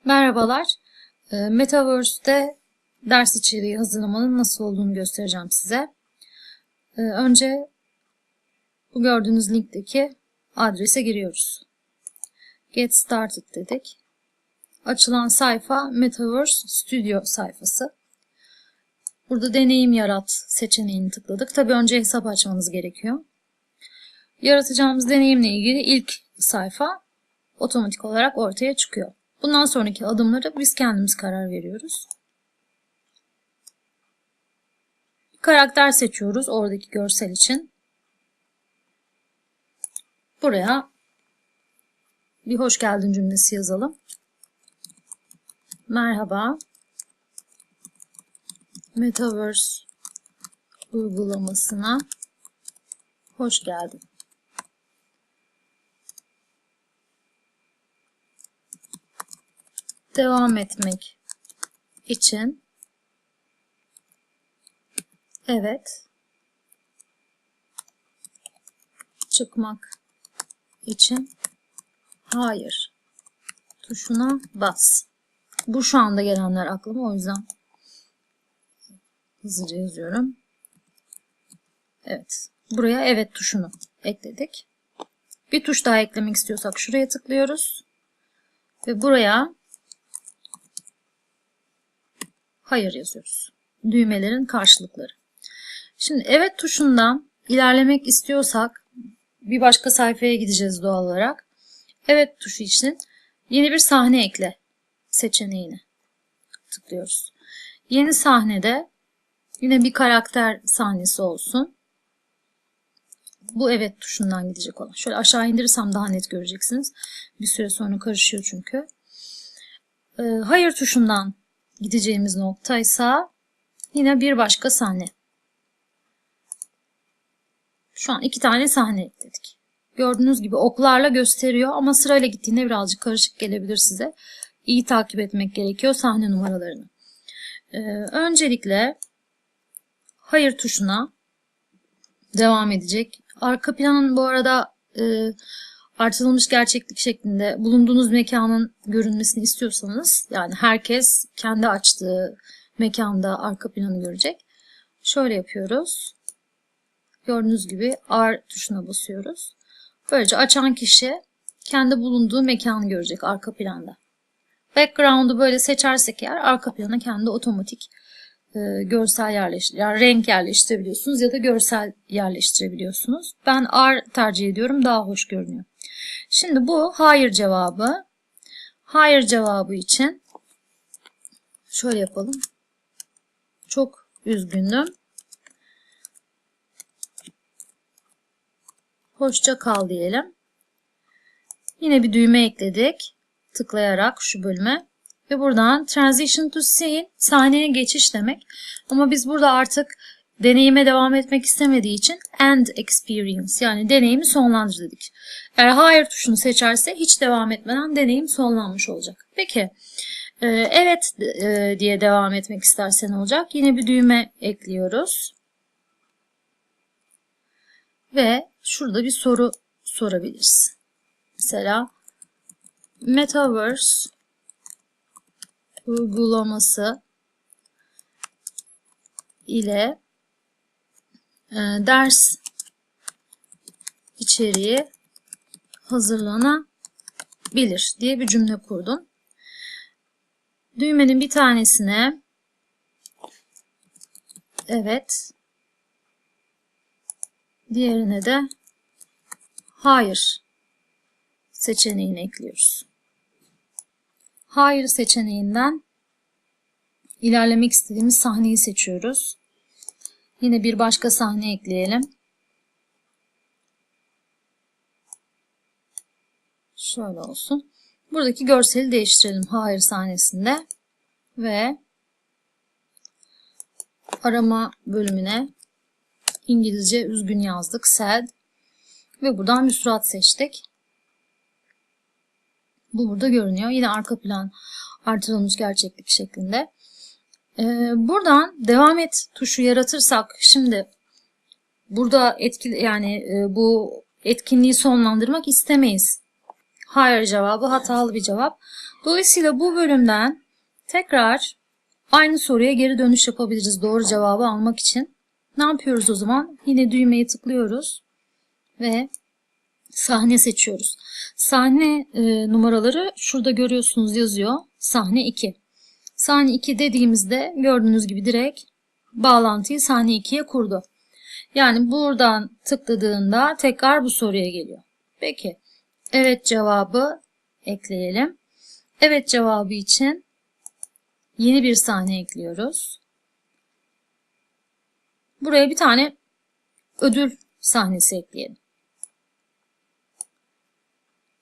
Merhabalar. Metaverse'de ders içeriği hazırlamanın nasıl olduğunu göstereceğim size. Önce bu gördüğünüz linkteki adrese giriyoruz. Get Started dedik. Açılan sayfa Metaverse Studio sayfası. Burada deneyim yarat seçeneğini tıkladık. Tabii önce hesap açmanız gerekiyor. Yaratacağımız deneyimle ilgili ilk sayfa otomatik olarak ortaya çıkıyor. Bundan sonraki adımları biz kendimiz karar veriyoruz. Karakter seçiyoruz oradaki görsel için. Buraya bir hoş geldin cümlesi yazalım. Merhaba. Metaverse uygulamasına hoş geldin. Devam etmek için evet, çıkmak için hayır tuşuna bas. Bu şu anda gelenler aklıma, o yüzden hızlıca yazıyorum. Evet, buraya evet tuşunu ekledik. Bir tuş daha eklemek istiyorsak şuraya tıklıyoruz ve buraya hayır yazıyoruz. Düğmelerin karşılıkları. Şimdi evet tuşundan ilerlemek istiyorsak bir başka sayfaya gideceğiz doğal olarak. Evet tuşu için yeni bir sahne ekle seçeneğini tıklıyoruz. Yeni sahnede yine bir karakter sahnesi olsun. Bu evet tuşundan gidecek olan. Şöyle aşağı indirirsem daha net göreceksiniz. Bir süre sonra karışıyor çünkü. Hayır tuşundan gideceğimiz noktaysa yine bir başka sahne. Şu an 2 tane sahne ekledik. Gördüğünüz gibi oklarla gösteriyor ama sırayla gittiğinde birazcık karışık gelebilir size. İyi takip etmek gerekiyor sahne numaralarını. Öncelikle hayır tuşuna devam edecek. Arka planın bu arada artırılmış gerçeklik şeklinde bulunduğunuz mekanın görünmesini istiyorsanız, yani herkes kendi açtığı mekanda arka planı görecek. Şöyle yapıyoruz. Gördüğünüz gibi R tuşuna basıyoruz. Böylece açan kişi kendi bulunduğu mekanı görecek arka planda. Background'u böyle seçersek eğer arka plana kendi otomatik görsel yani renk yerleştirebiliyorsunuz ya da görsel yerleştirebiliyorsunuz. Ben R tercih ediyorum, daha hoş görünüyor. Şimdi bu hayır cevabı. Hayır cevabı için şöyle yapalım. Çok üzgünüm. Hoşça kal diyelim. Yine bir düğme ekledik. Tıklayarak şu bölüme. Ve buradan transition to scene, sahneye geçiş demek. Ama biz burada artık deneyime devam etmek istemediği için end experience, yani deneyimi sonlandır dedik. Eğer hayır tuşunu seçerse hiç devam etmeden deneyim sonlanmış olacak. Peki evet diye devam etmek isterse ne olacak? Yine bir düğme ekliyoruz. Ve şurada bir soru sorabiliriz. Mesela Metaverse uygulaması ile ders içeriği hazırlanabilir diye bir cümle kurdum. Düğmenin bir tanesine evet, diğerine de hayır seçeneğini ekliyoruz. Hayır seçeneğinden ilerlemek istediğimiz sahneyi seçiyoruz. Yine bir başka sahne ekleyelim. Şöyle olsun. Buradaki görseli değiştirelim hayır sahnesinde ve arama bölümüne İngilizce üzgün yazdık, sad, ve buradan bir surat seçtik. Bu burada görünüyor. Yine arka plan artırılmış gerçeklik şeklinde. Buradan devam et tuşu yaratırsak, şimdi burada bu etkinliği sonlandırmak istemeyiz. Hayır cevabı hatalı bir cevap. Dolayısıyla bu bölümden tekrar aynı soruya geri dönüş yapabiliriz doğru cevabı almak için. Ne yapıyoruz o zaman? Yine düğmeye tıklıyoruz ve sahne seçiyoruz. Sahne numaraları şurada görüyorsunuz yazıyor. Sahne 2. Sahne 2 dediğimizde gördüğünüz gibi direkt bağlantıyı sahne 2'ye kurdu. Yani buradan tıkladığında tekrar bu soruya geliyor. Peki evet cevabı ekleyelim. Evet cevabı için yeni bir sahne ekliyoruz. Buraya bir tane ödül sahnesi ekleyelim.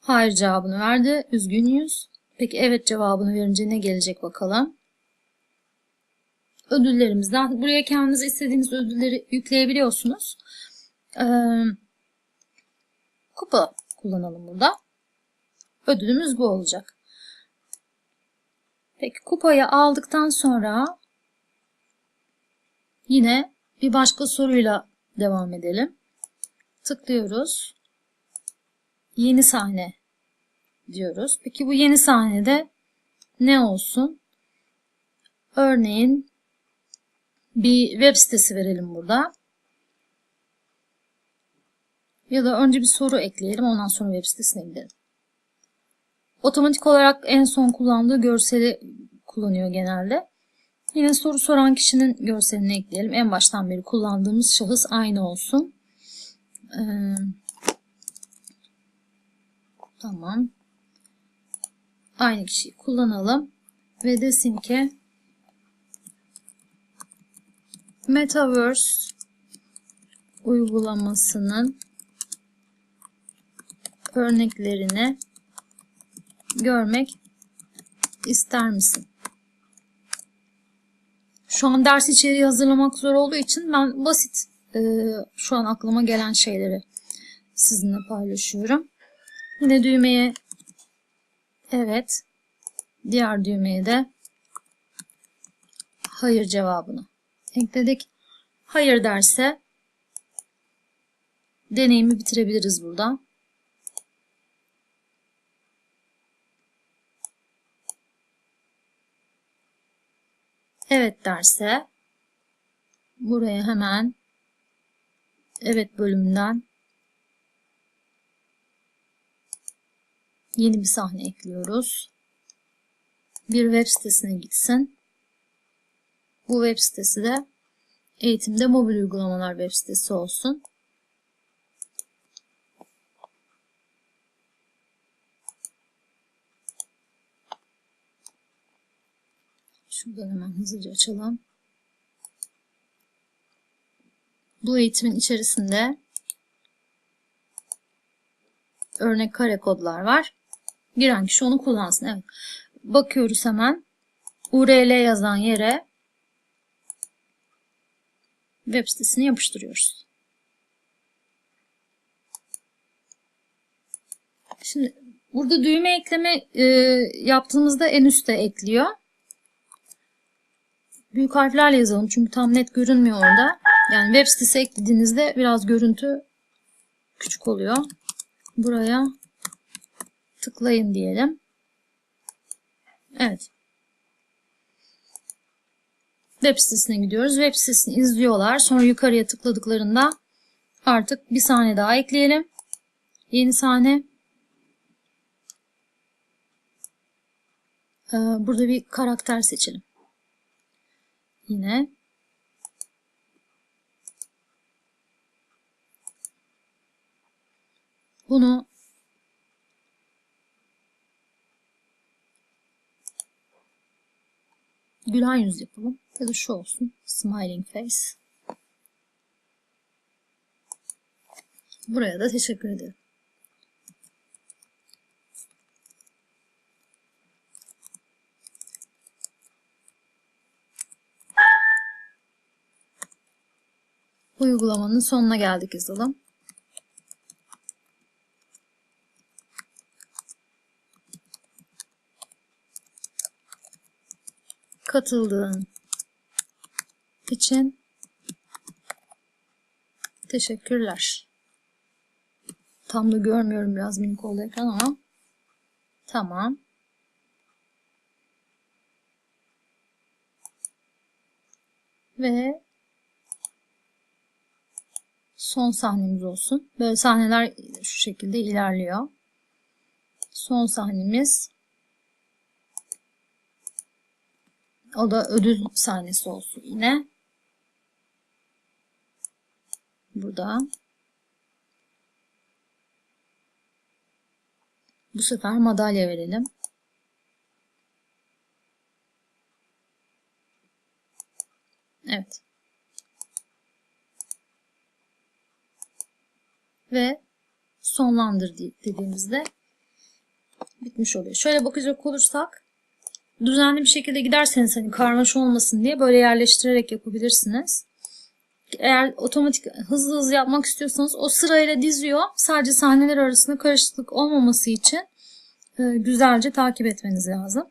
Hayır cevabını verdi. Üzgünüz. Peki evet cevabını verince ne gelecek bakalım. Ödüllerimizden buraya kendiniz istediğiniz ödülleri yükleyebiliyorsunuz. Kupa kullanalım burada. Ödülümüz bu olacak. Peki kupayı aldıktan sonra yine bir başka soruyla devam edelim. Tıklıyoruz. Yeni sahne diyoruz. Peki bu yeni sahnede ne olsun? Örneğin bir web sitesi verelim burada. Ya da önce bir soru ekleyelim. Ondan sonra web sitesine gidelim. Otomatik olarak en son kullandığı görseli kullanıyor genelde. Yine soru soran kişinin görselini ekleyelim. En baştan beri kullandığımız şahıs aynı olsun. Tamam. Aynı kişiyi kullanalım. Ve desin ki Metaverse uygulamasının örneklerini görmek ister misin? Şu an ders içeriği hazırlamak zor olduğu için ben basit şu an aklıma gelen şeyleri sizinle paylaşıyorum. Yine düğmeye evet, diğer düğmeye de hayır cevabını ekledik. Hayır derse deneyimi bitirebiliriz burada. Evet derse buraya hemen evet bölümünden yeni bir sahne ekliyoruz. Bir web sitesine gitsin. Bu web sitesi de eğitimde mobil uygulamalar web sitesi olsun. Şuradan hemen hızlıca açalım. Bu eğitimin içerisinde örnek kare kodlar var. Giren kişi onu kullansın. Evet. Bakıyoruz hemen. URL yazan yere web sitesini yapıştırıyoruz. Şimdi burada düğme ekleme yaptığımızda en üstte ekliyor. Büyük harflerle yazalım çünkü tam net görünmüyor orada. Yani web sitesi eklediğinizde biraz görüntü küçük oluyor. Buraya tıklayın diyelim. Evet. Web sitesine gidiyoruz. Web sitesini izliyorlar. Sonra yukarıya tıkladıklarında artık bir sahne daha ekleyelim. Yeni sahne. Burada bir karakter seçelim. Yine. Bunu gülen yüz yapalım. Ya da şu olsun. Smiling face. Buraya da teşekkür ederim. Uygulamanın sonuna geldik yazalım. Katıldığın için teşekkürler. Tam da görmüyorum, biraz minik oldu ekran ama tamam. Ve son sahnemiz olsun. Böyle sahneler şu şekilde ilerliyor. Son sahnemiz, o da ödül sahnesi olsun yine. Burada. Bu sefer madalya verelim. Evet. Ve sonlandır dediğimizde bitmiş oluyor. Şöyle bakacak olursak, düzenli bir şekilde giderseniz hani karmaşa olmasın diye böyle yerleştirerek yapabilirsiniz. Eğer otomatik hızlı hızlı yapmak istiyorsanız o sırayla diziyor. Sadece sahneler arasında karışıklık olmaması için güzelce takip etmeniz lazım.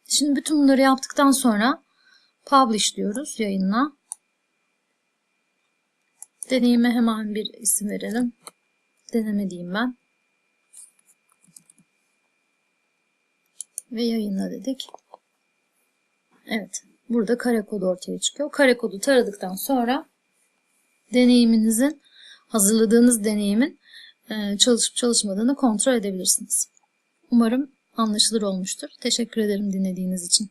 Şimdi bütün bunları yaptıktan sonra publish diyoruz, yayınla. Deneyime hemen bir isim verelim. Deneme diyeyim ben. Ve yayınla dedik. Evet. Burada kare kodu ortaya çıkıyor. Kare kodu taradıktan sonra deneyiminizin, hazırladığınız deneyimin çalışıp çalışmadığını kontrol edebilirsiniz. Umarım anlaşılır olmuştur. Teşekkür ederim dinlediğiniz için.